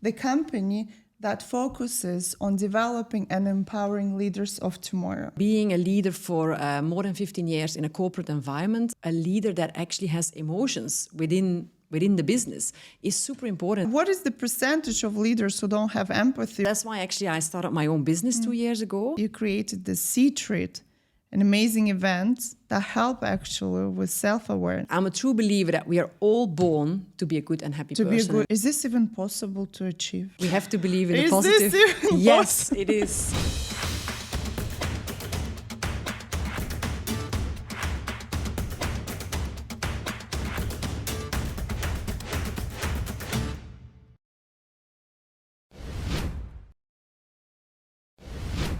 the company that focuses on developing and empowering leaders of tomorrow. Being a leader for more than 15 years in a corporate environment, a leader that actually has emotions within the business is super important. What is the percentage of leaders who don't have empathy? That's why actually I started my own business 2 years ago. You created the C-Treat, an amazing event that help actually with self-awareness. I'm a true believer that we are all born to be a good and happy person. Is this even possible to achieve? We have to believe in Is the positive. this even Yes, it is.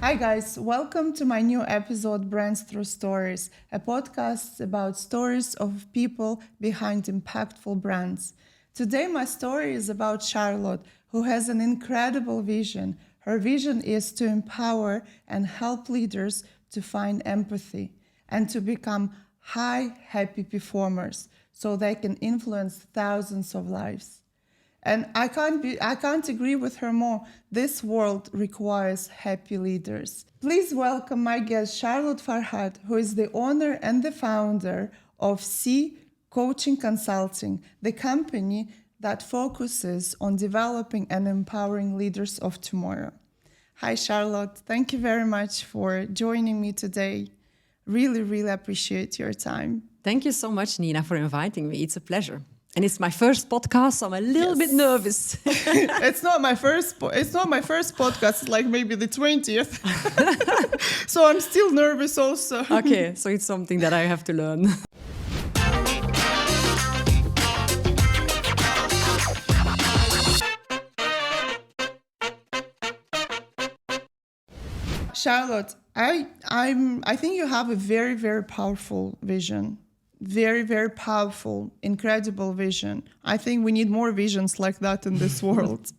Hi guys, welcome to my new episode, Brands Through Stories, a podcast about stories of people behind impactful brands. Today my story is about Charlotte, who has an incredible vision. Her vision is to empower and help leaders to find empathy and to become high, happy performers so they can influence thousands of lives. And I can't agree with her more. This world requires happy leaders. Please welcome my guest, Charlotte Verhaert, who is the owner and the founder of C Coaching Consulting, the company that focuses on developing and empowering leaders of tomorrow. Hi, Charlotte. Thank you very much for joining me today. Really, really appreciate your time. Thank you so much, Nina, for inviting me. It's a pleasure. And it's my first podcast, so I'm a little bit nervous. It's not my first podcast, it's like maybe the 20th. So I'm still nervous also. Okay, so it's something that I have to learn. Charlotte, I think you have a very, very powerful vision. Very, very powerful, incredible vision. I think we need more visions like that in this world.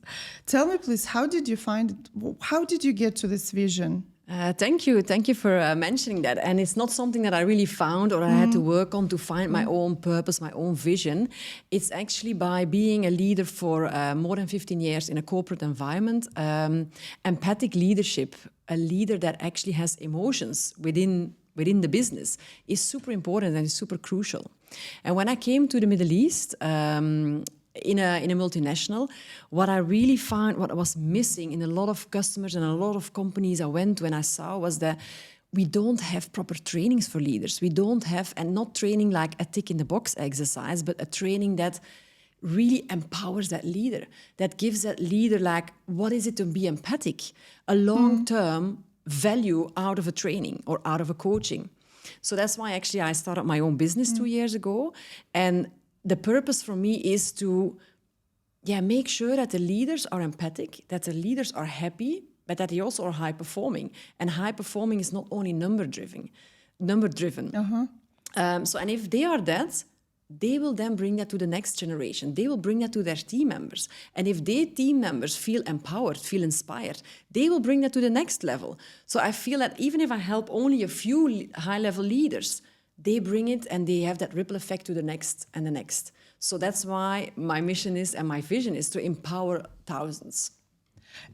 Tell me, please, how did you find it? How did you get to this vision? Thank you for mentioning that. And it's not something that I really found or I had to work on to find my own purpose, my own vision. It's actually by being a leader for more than 15 years in a corporate environment, empathic leadership, a leader that actually has emotions within the business is super important and is super crucial. And when I came to the Middle East, in a multinational, what I really found, what was missing in a lot of customers and a lot of companies I went when I saw was that we don't have proper trainings for leaders. We don't have, and not training like a tick in the box exercise, but a training that really empowers that leader, that gives that leader like, what is it to be empathic? A long-term value out of a training or out of a coaching. So that's why actually I started my own business 2 years ago. And the purpose for me is to make sure that the leaders are empathic, that the leaders are happy, but that they also are high performing. And high performing is not only number driven. And if they are that, they will then bring that to the next generation. They will bring that to their team members. And if their team members feel empowered, feel inspired, they will bring that to the next level. So I feel that even if I help only a few high-level leaders, they bring it and they have that ripple effect to the next and the next. So that's why my mission is and my vision is to empower thousands.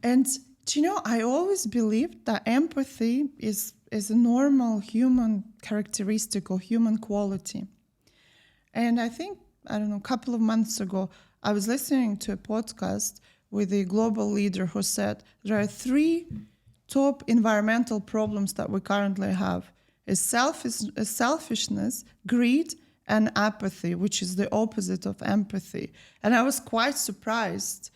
And do you know, I always believed that empathy is a normal human characteristic or human quality. And I think, a couple of months ago, I was listening to a podcast with a global leader who said there are 3 top environmental problems that we currently have. Is selfishness, greed, and apathy, which is the opposite of empathy. And I was quite surprised.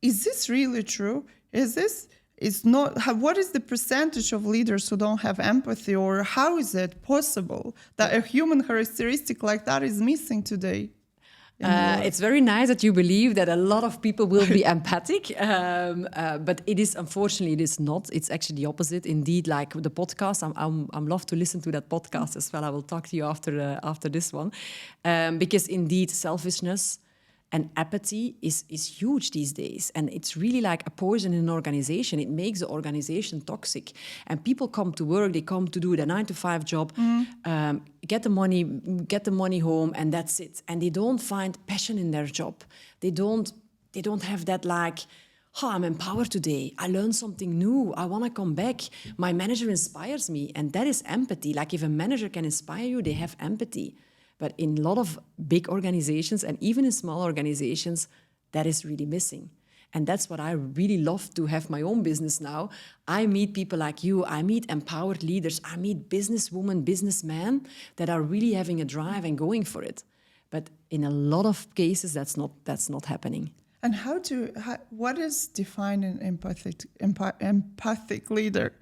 Is this really true? What is the percentage of leaders who don't have empathy, or how is it possible that a human characteristic like that is missing today? It's very nice that you believe that a lot of people will be empathic, but unfortunately it is not. It's actually the opposite. Indeed, like the podcast, I'm love to listen to that podcast as well. I will talk to you after this one, because indeed selfishness and apathy is huge these days. And it's really like a poison in an organization. It makes the organization toxic. And people come to work, they come to do their 9-to-5 job, get the money home, and that's it. And they don't find passion in their job. They don't They don't have that like, oh, I'm empowered today. I learned something new. I want to come back. My manager inspires me. And that is empathy. Like if a manager can inspire you, they have empathy. But in a lot of big organizations and even in small organizations, that is really missing. And that's what I really love to have my own business now. I meet people like you. I meet empowered leaders. I meet businesswomen, businessmen that are really having a drive and going for it. But in a lot of cases, that's not happening. And what is defined an empathic leader?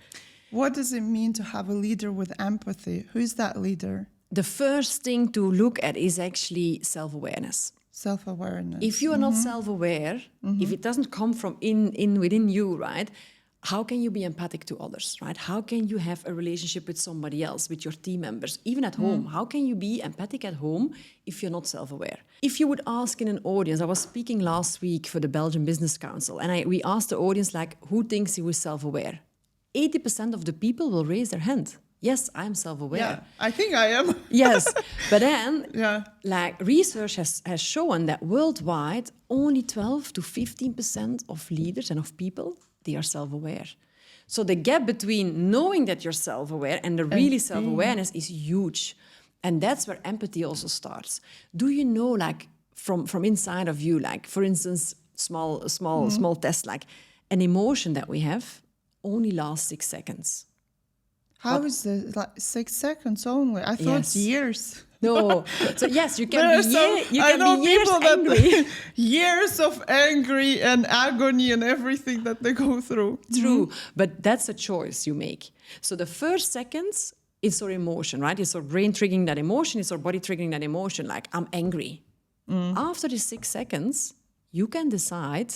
What does it mean to have a leader with empathy? Who is that leader? The first thing to look at is actually self-awareness. Self-awareness. If you are not self-aware, if it doesn't come from within you, right? How can you be empathic to others, right? How can you have a relationship with somebody else, with your team members, even at home? How can you be empathic at home if you're not self-aware? If you would ask in an audience, I was speaking last week for the Belgian Business Council, and we asked the audience, like, who thinks he was self-aware? 80% of the people will raise their hand. Yes, I'm self-aware. Yeah, I think I am. Yes, but then, like research has shown that worldwide, only 12 to 15% of leaders and of people, they are self-aware. So the gap between knowing that you're self-aware and the really self-awareness is huge. And that's where empathy also starts. Do you know, like, from inside of you, like, for instance, small test, like, an emotion that we have only lasts 6 seconds. How is it? Like 6 seconds only? I thought it's years. No. So yes, you can be years people angry. Years of angry and agony and everything that they go through. True, but that's a choice you make. So the first seconds, it's our emotion, right? It's our brain triggering that emotion. It's our body triggering that emotion, like, I'm angry. After the 6 seconds, you can decide,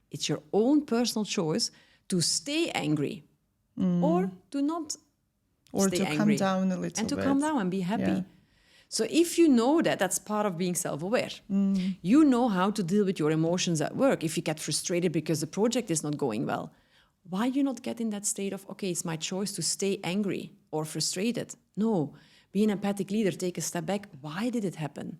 it's your own personal choice, to stay angry or to not or stay to angry. Calm down a little and to bit. calm down and be happy. Yeah. So if you know that, that's part of being self-aware. You know how to deal with your emotions at work. If you get frustrated because the project is not going well, why you not get in that state of, okay, it's my choice to stay angry or frustrated? No, be an empathic leader, take a step back. Why did it happen?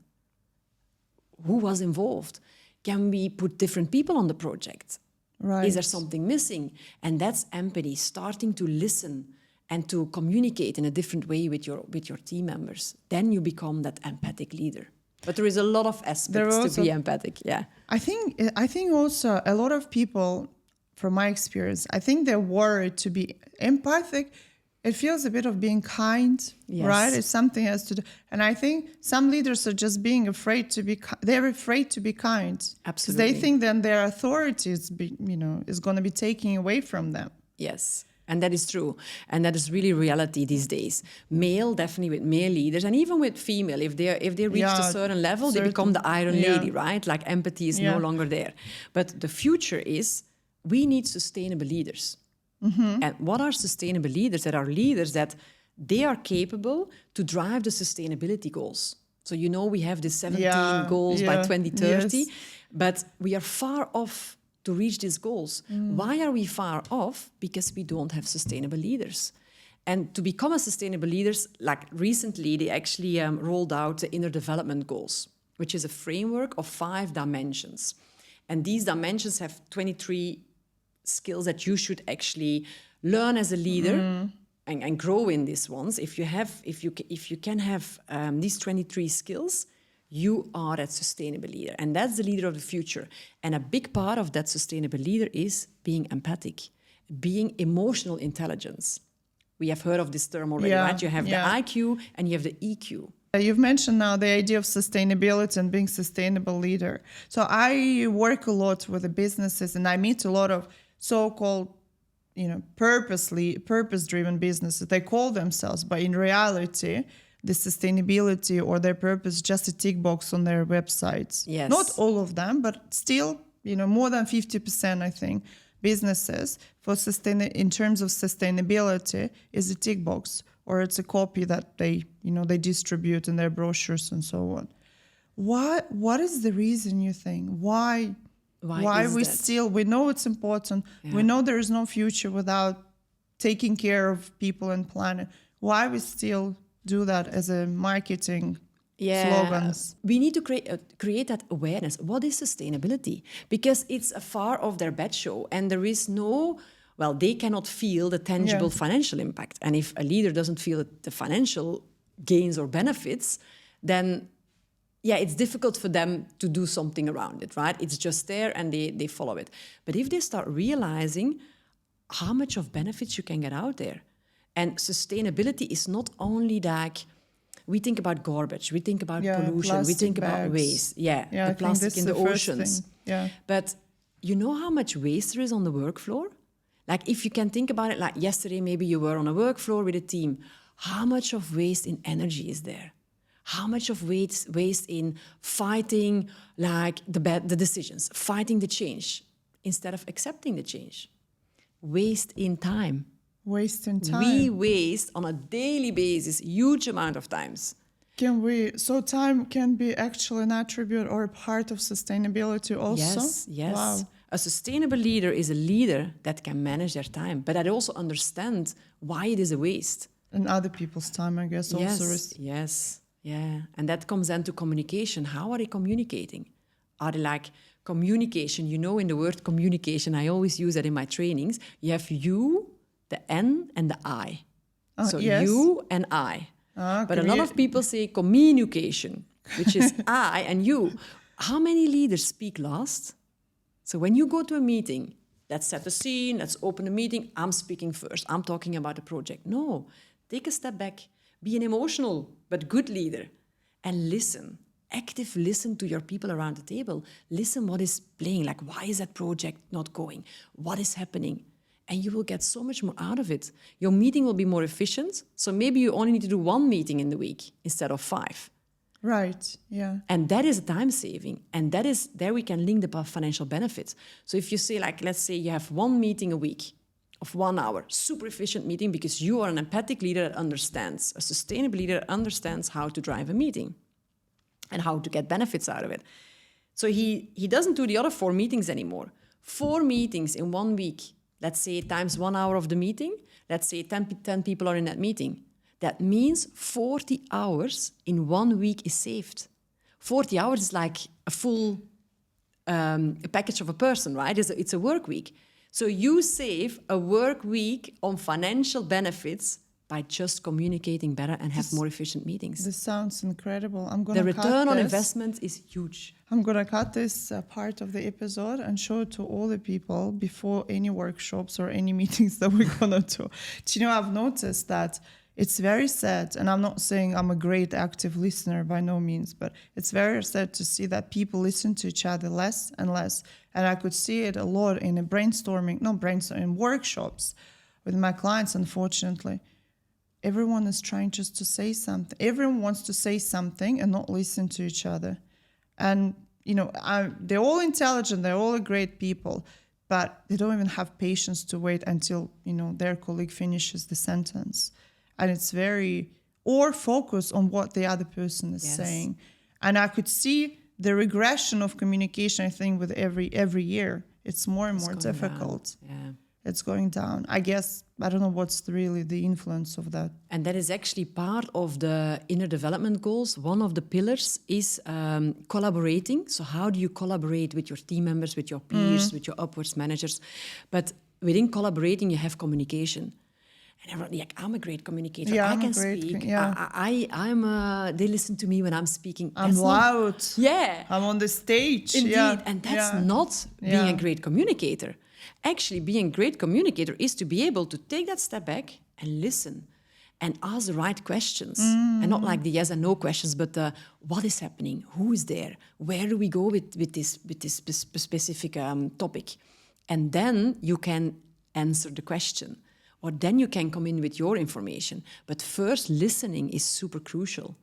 Who was involved? Can we put different people on the project? Right. Is there something missing? And that's empathy, starting to listen and to communicate in a different way with your team members. Then you become that empathic leader. But there is a lot of aspects to be empathic. Yeah, I think also a lot of people, from my experience, I think they're worried to be empathic. It feels a bit of being kind, right? If something has to do, and I think some leaders are just being afraid to be. They're afraid to be kind. Absolutely, because they think then their authority is going to be taken away from them. Yes. And that is true. And that is really reality these days. Male, definitely with male leaders, and even with female, if they reach a certain level, they become the iron lady, right? Like empathy is no longer there. But the future is, we need sustainable leaders. And what are sustainable leaders? That are leaders that they are capable to drive the sustainability goals. So we have the 17 goals by 2030, but we are far off to reach these goals. Why are we far off? Because we don't have sustainable leaders. And to become a sustainable leader, like recently, they actually rolled out the inner development goals, which is a framework of 5 dimensions. And these dimensions have 23 skills that you should actually learn as a leader and grow in these ones. If you can have these 23 skills, you are that sustainable leader. And that's the leader of the future. And a big part of that sustainable leader is being empathic, being emotional intelligence. We have heard of this term already, right? You have the IQ and you have the EQ. You've mentioned now the idea of sustainability and being sustainable leader. So I work a lot with the businesses and I meet a lot of so-called, purpose-driven businesses. They call themselves, but in reality, the sustainability or their purpose just a tick box on their websites. Yes. Not all of them, but still, more than 50%, I think, businesses in terms of sustainability is a tick box, or it's a copy that they distribute in their brochures and so on. What is the reason, you think? Why we know it's important. We know there is no future without taking care of people and planet. Why we still do that as a marketing slogans. We need to create that awareness. What is sustainability? Because it's a far off their bed show, and there is no, well, they cannot feel the tangible financial impact. And if a leader doesn't feel the financial gains or benefits, then it's difficult for them to do something around it, right? It's just there and they follow it. But if they start realizing how much of benefits you can get out there, and sustainability is not only like, we think about garbage, we think about pollution, we think about waste. The plastic in the oceans. But you know how much waste there is on the work floor? Like if you can think about it, like yesterday, maybe you were on a work floor with a team. How much of waste in energy is there? How much of waste in fighting like the decisions, fighting the change instead of accepting the change? Waste in time. Waste in time. We waste on a daily basis huge amount of times. So time can be actually an attribute or a part of sustainability also? Yes. Wow. A sustainable leader is a leader that can manage their time, but that also understands why it is a waste. And other people's time, I guess, also. Yes. Yeah. And that comes into communication. How are they communicating? Are they like communication? You know, in the word communication, I always use that in my trainings. You have you, the N, and the I. So you and I. But a lot of people say communication, which is I and you. How many leaders speak last? So when you go to a meeting, let's set the scene, let's open the meeting, I'm speaking first, I'm talking about the project. No, take a step back, be an emotional but good leader and listen. Active listen to your people around the table. Listen what is playing, like why is that project not going? What is happening? And you will get so much more out of it. Your meeting will be more efficient. So maybe you only need to do 1 meeting in the week instead of 5. Right, yeah. And that is a time saving. And that is, there we can link the financial benefits. So if you say, like, let's say you have 1 meeting a week of 1 hour, super efficient meeting because you are an empathic leader that understands, a sustainable leader that understands how to drive a meeting and how to get benefits out of it. So he doesn't do the other 4 meetings anymore. 4 meetings in 1 week. Let's say times 1 hour of the meeting, let's say 10 people are in that meeting. That means 40 hours in 1 week is saved. 40 hours is like a full package of a person, right? It's a work week. So you save a work week on financial benefits by just communicating better and have more efficient meetings. This sounds incredible. The return on investment is huge. I'm going to cut this part of the episode and show it to all the people before any workshops or any meetings that we're going to do. Do you know, I've noticed that it's very sad, and I'm not saying I'm a great active listener by no means, but it's very sad to see that people listen to each other less and less. And I could see it a lot in in workshops with my clients, unfortunately. Everyone is trying just to say something. Everyone wants to say something and not listen to each other. And, you know, they're all intelligent. They're all great people, but they don't even have patience to wait until, you know, their colleague finishes the sentence. And it's or focus on what the other person is saying. And I could see the regression of communication, I think, with every year. It's more and more difficult. It's going down. I guess, I don't know what's really the influence of that. And that is actually part of the inner development goals. One of the pillars is collaborating. So how do you collaborate with your team members, with your peers, with your upwards managers? But within collaborating, you have communication. And everyone, like, I'm a great communicator. Yeah, I can speak. They listen to me when I'm speaking. I'm loud. I'm on the stage. Indeed. And that's not being a great communicator. Actually, being a great communicator is to be able to take that step back and listen and ask the right questions. And not like the yes and no questions, but what is happening? Who is there? Where do we go with this specific topic? And then you can answer the question. Or then you can come in with your information. But first, listening is super crucial.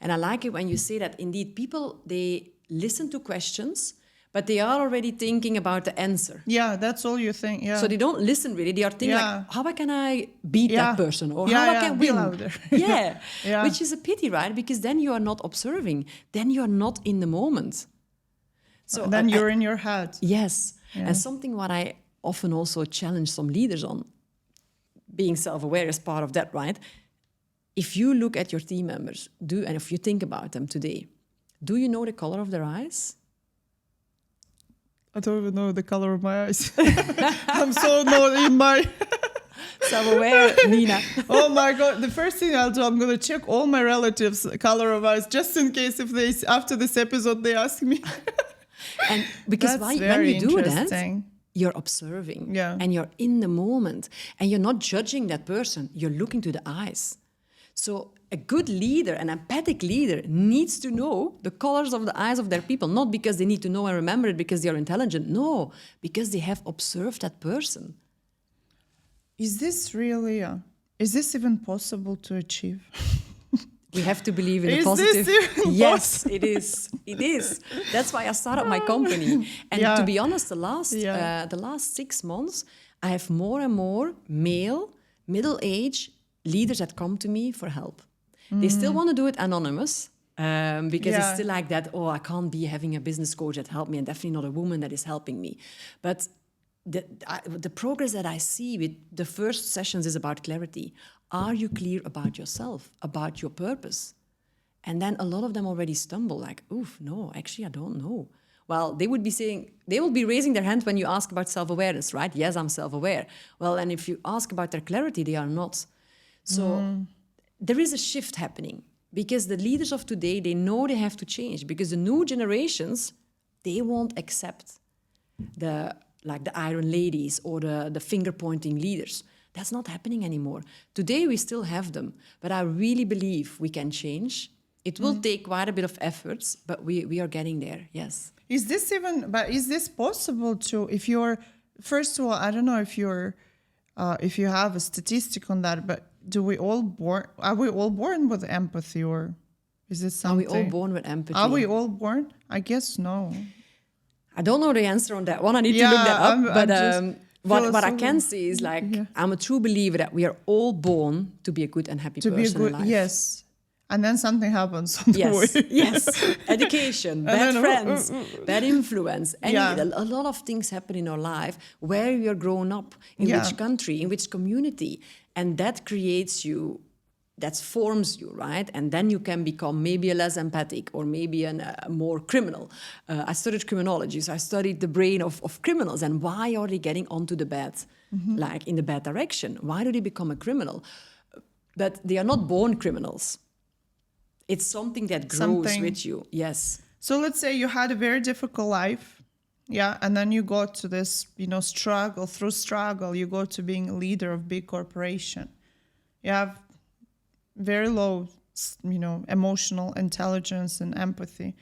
And I like it when you say that, indeed, people, they listen to questions, but they are already thinking about the answer. Yeah, that's all you think, So they don't listen really. They are thinking, like, how can I beat that person? Or how I can win? Louder. Which is a pity, right? Because then you are not observing. Then you are not in the moment. So then you're in your head. Yes. And something what I often also challenge some leaders on, being self-aware is part of that, right? if you look at your team members, and if you think about them today, do you know the color of their eyes? I don't even know the color of my eyes. I'm so not in my... Self-aware, Nina. Oh my God. The first thing I'll do, I'm going to check all my relatives' color of eyes, just in case if they, after this episode, they ask me. And because when you do that, you're observing and you're in the moment and you're not judging that person. You're looking to the eyes. So a good leader, an empathic leader, needs to know the colors of the eyes of their people, not because they need to know and remember it because they're intelligent. No, because they have observed that person. Is this really, is this even possible to achieve? We have to believe in the positive. Yes, it is. It is. That's why I started my company. And to be honest, the last 6 months, I have more and more male, middle-aged leaders that come to me for help. They still want to do it anonymous because it's still like that, oh, I can't be having a business coach that helped me and definitely not a woman that is helping me. But the progress that I see with the first sessions is about clarity. Are you clear about yourself, about your purpose? And then a lot of them already stumble like, oof, no, actually, I don't know. Well, they will be raising their hand when you ask about self-awareness, right? Yes, I'm self-aware. Well, and if you ask about their clarity, they are not. So there is a shift happening because the leaders of today, they know they have to change because the new generations, they won't accept the iron ladies or the finger-pointing leaders. That's not happening anymore. Today, we still have them, but I really believe we can change. It will take quite a bit of efforts, but we are getting there, yes. Is this possible to, if you're, first of all, I don't know if you have a statistic on that, but are we all born with empathy, or is this something? Are we all born with empathy? Are we all born? I guess no. I don't know the answer on that one. I need to look that up. But what I can say is I'm a true believer that we are all born to be a good and happy person in life. Yes. And then something happens on the way. Yes. Education, bad friends, bad influence. A lot of things happen in our life where we are grown up, in which country, in which community. And that creates you, that forms you, right? And then you can become maybe a less empathic or maybe a more criminal. I studied criminology, so I studied the brain of criminals and why are they getting onto the bad, like in the bad direction? Why do they become a criminal? But they are not born criminals. It's something that grows with you, yes. So let's say you had a very difficult life, and then you go to this, struggle, through struggle, you go to being a leader of big corporation. You have very low, emotional intelligence and empathy.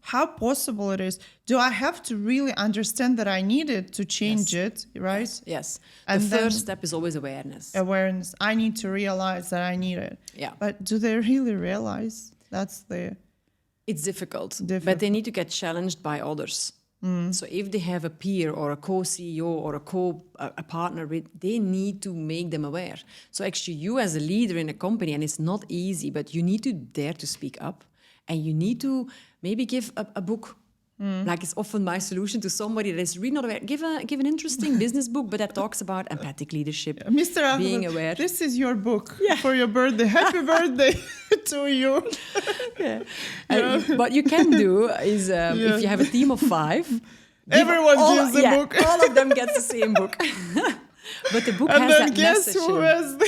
How possible it is? Do I have to really understand that I need it to change it, right? Yes. And the first step is always awareness. Awareness. I need to realize that I need it. Yeah. But do they really realize? It's difficult. But they need to get challenged by others. So if they have a peer or a co-CEO or a partner, they need to make them aware. So actually you as a leader in a company, and it's not easy, but you need to dare to speak up and you need to maybe give a book. Like it's often my solution to somebody that is really not aware. Give an interesting business book, but that talks about empathic leadership, Mr. being aware. This is your book for your birthday. Happy birthday to you. What you can do is, if you have a team of 5, everyone gives a book. All of them get the same book. But the book and has then that guess message. Who has the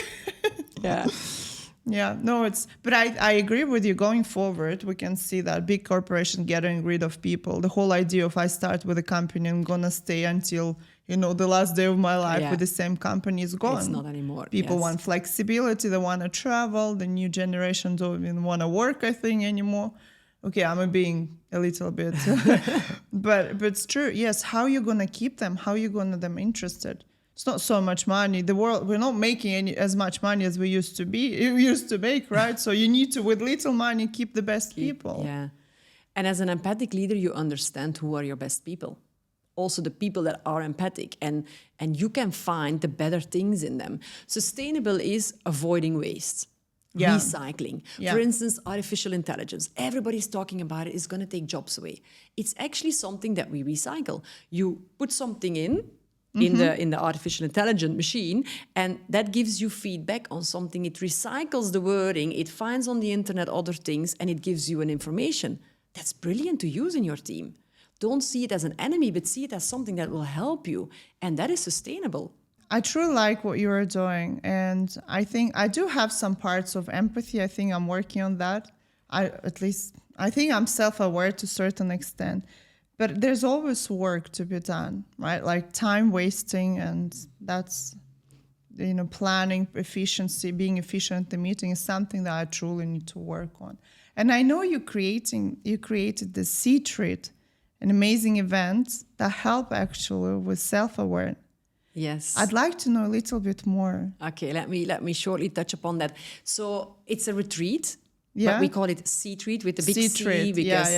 Yeah. But I agree with you. Going forward, we can see that big corporation getting rid of people. The whole idea of I start with a company, I'm gonna stay until the last day of my life with the same company is gone. It's not anymore. People want flexibility. They want to travel. The new generation don't even want to work, I think, anymore. Okay, I'm being a little bit, but it's true. Yes, how are you gonna keep them? How are you gonna them interested? It's not so much money. We're not making as much money as we used to make, right? So you need to, with little money, keep the best people. Yeah. And as an empathic leader, you understand who are your best people. Also the people that are empathic, and you can find the better things in them. Sustainable is avoiding waste. Recycling. For instance, artificial intelligence. Everybody's talking about it. It's going to take jobs away. It's actually something that we recycle. You put something in, in the artificial intelligence machine, and that gives you feedback on something. It recycles the wording, it finds on the internet other things, and it gives you an information. That's brilliant to use in your team. Don't see it as an enemy, but see it as something that will help you, and that is sustainable. I truly like what you are doing, and I think I do have some parts of empathy. I think I'm working on that. I think I'm self-aware to a certain extent, but there's always work to be done, right? Like time wasting, and that's, planning efficiency, being efficient at the meeting is something that I truly need to work on. And I know you created the C-Treat, an amazing event that help actually with self-awareness. Yes. I'd like to know a little bit more. Okay, let me shortly touch upon that. So it's a retreat. Yeah. But we call it C-Treat with the big C, because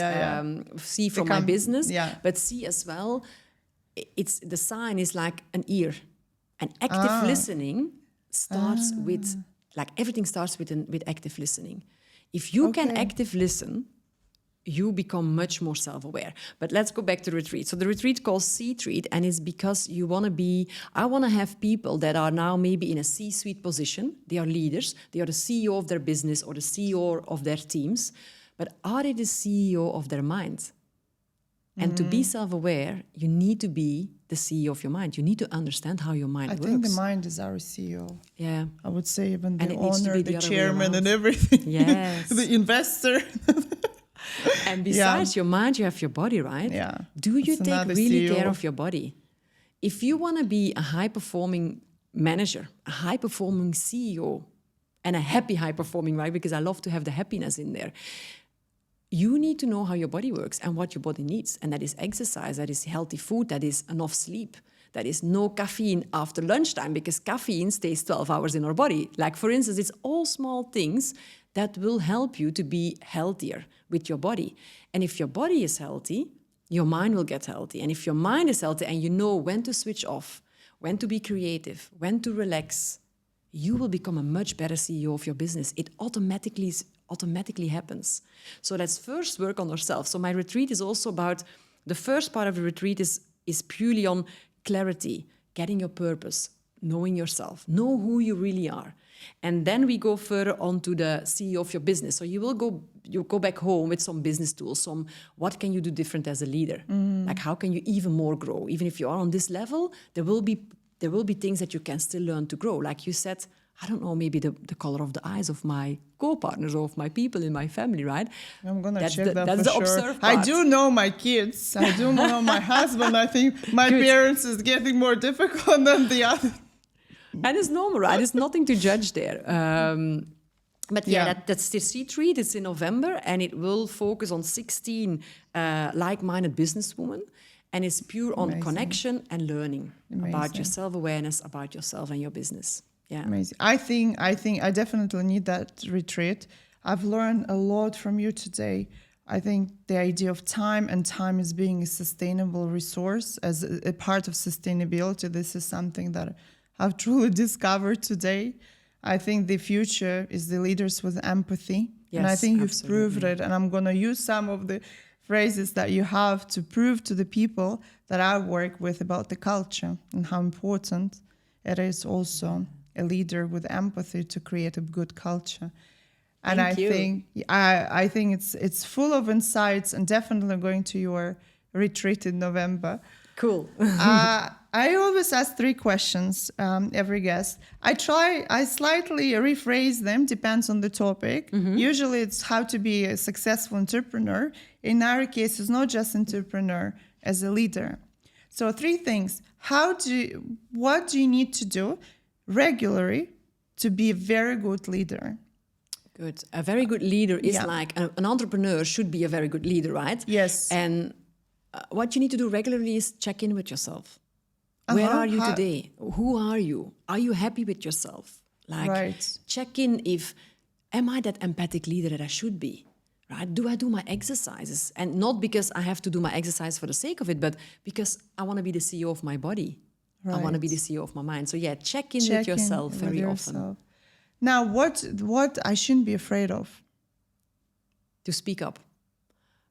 C from my business. Yeah. But C as well, the sign is like an ear. And active listening starts with, like everything starts with active listening. If you can active listen, you become much more self-aware. But let's go back to the retreat. So the retreat calls C-Treat, and it's because I want to have people that are now maybe in a C-suite position. They are leaders. They are the CEO of their business or the CEO of their teams. But are they the CEO of their mind? And to be self-aware, you need to be the CEO of your mind. You need to understand how your mind works. I think the mind is our CEO. Yeah. I would say even the And it needs to owner, be the other way chairman, around. and everything. Yes. The investor. And besides your mind, you have your body, right? Yeah. Do you It's take another really CEO. care of your body? If you want to be a high-performing manager, a high-performing CEO, and a happy high-performing, right? Because I love to have the happiness in there. You need to know how your body works and what your body needs. And that is exercise, that is healthy food, that is enough sleep, that is no caffeine after lunchtime, because caffeine stays 12 hours in our body. Like, for instance, it's all small things that will help you to be healthier with your body. And if your body is healthy, your mind will get healthy. And if your mind is healthy and you know when to switch off, when to be creative, when to relax, you will become a much better CEO of your business. It automatically happens. So let's first work on ourselves. So my retreat is also about, the first part of the retreat is purely on clarity, getting your purpose, knowing yourself, know who you really are. And then we go further on to the CEO of your business. So you go back home with some business tools, what can you do different as a leader? Like, how can you even more grow? Even if you are on this level, there will be things that you can still learn to grow. Like you said, I don't know, maybe the color of the eyes of my co-partners or of my people in my family, right? I'm going to check that that's for the sure. observe I part. do know my kids. I do know my husband. I think my Good. parents is getting more difficult than the other. And it's normal, right? There's nothing to judge there. But that's the C-Treat. It's in November, and it will focus on 16 like-minded businesswomen. And it's pure on connection and learning about your self-awareness, about yourself and your business. Yeah. Amazing. I think I definitely need that retreat. I've learned a lot from you today. I think the idea of time is being a sustainable resource as a part of sustainability. This is something that I've truly discovered today. I think the future is the leaders with empathy. Yes, and I think you've absolutely. proved it. And I'm going to use some of the phrases that you have to prove to the people that I work with about the culture and how important it is also a leader with empathy to create a good culture. And Thank you. I think it's full of insights, and definitely going to your retreat in November. Cool. I always ask 3 questions every guest. I slightly rephrase them, depends on the topic. Usually it's how to be a successful entrepreneur. In our case, it's not just entrepreneur, as a leader. So 3 things. What do you need to do regularly to be a very good leader? Good. A very good leader is like an entrepreneur should be a very good leader, right? Yes. And what you need to do regularly is check in with yourself. Where are you today? Who are you? Are you happy with yourself? Like, check in am I that empathic leader that I should be? Right? Do I do my exercises? And not because I have to do my exercise for the sake of it, but because I want to be the CEO of my body. I want to be the CEO of my mind. So check in with yourself very often. Now, what I shouldn't be afraid of? To speak up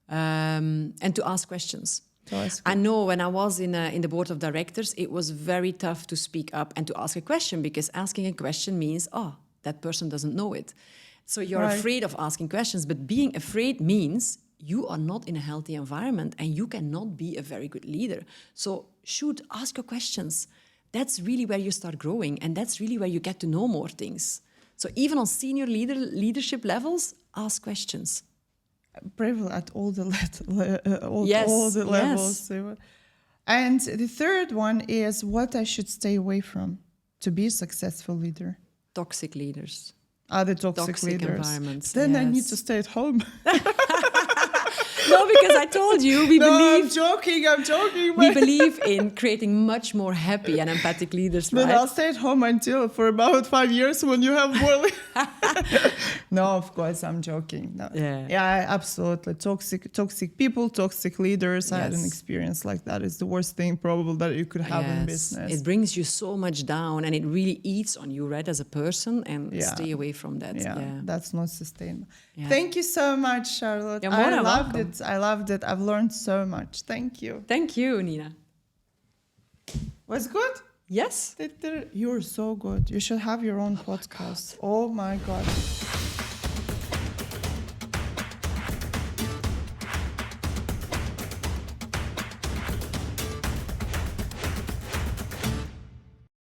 and to ask questions. to ask? I know when I was in the board of directors, it was very tough to speak up and to ask a question, because asking a question means, oh, that person doesn't know it. So you're afraid of asking questions, but being afraid means you are not in a healthy environment and you cannot be a very good leader. So ask your questions. That's really where you start growing, and that's really where you get to know more things. So even on senior leadership levels, ask questions. Brave at all the Yes, all the levels. yes. And the third one is what I should stay away from to be a successful leader. Toxic leaders. Other toxic leaders. Environments. Then I need to stay at home. No, because I told you we believe. I'm joking. We believe in creating much more happy and empathic leaders, But right? I'll stay at home for about 5 years when you have more. No, of course, I'm joking. No. Yeah, absolutely. Toxic people, toxic leaders. I had an experience like that. It's the worst thing probably that you could have in business. It brings you so much down, and it really eats on you, right, as a person, and stay away from that. Yeah, that's not sustainable. Yeah. Thank you so much, Charlotte. You're more than welcome. I loved it. I've learned so much. Thank you. Thank you, Nina. Was good? Yes. You're so good. You should have your own podcast. Oh my God.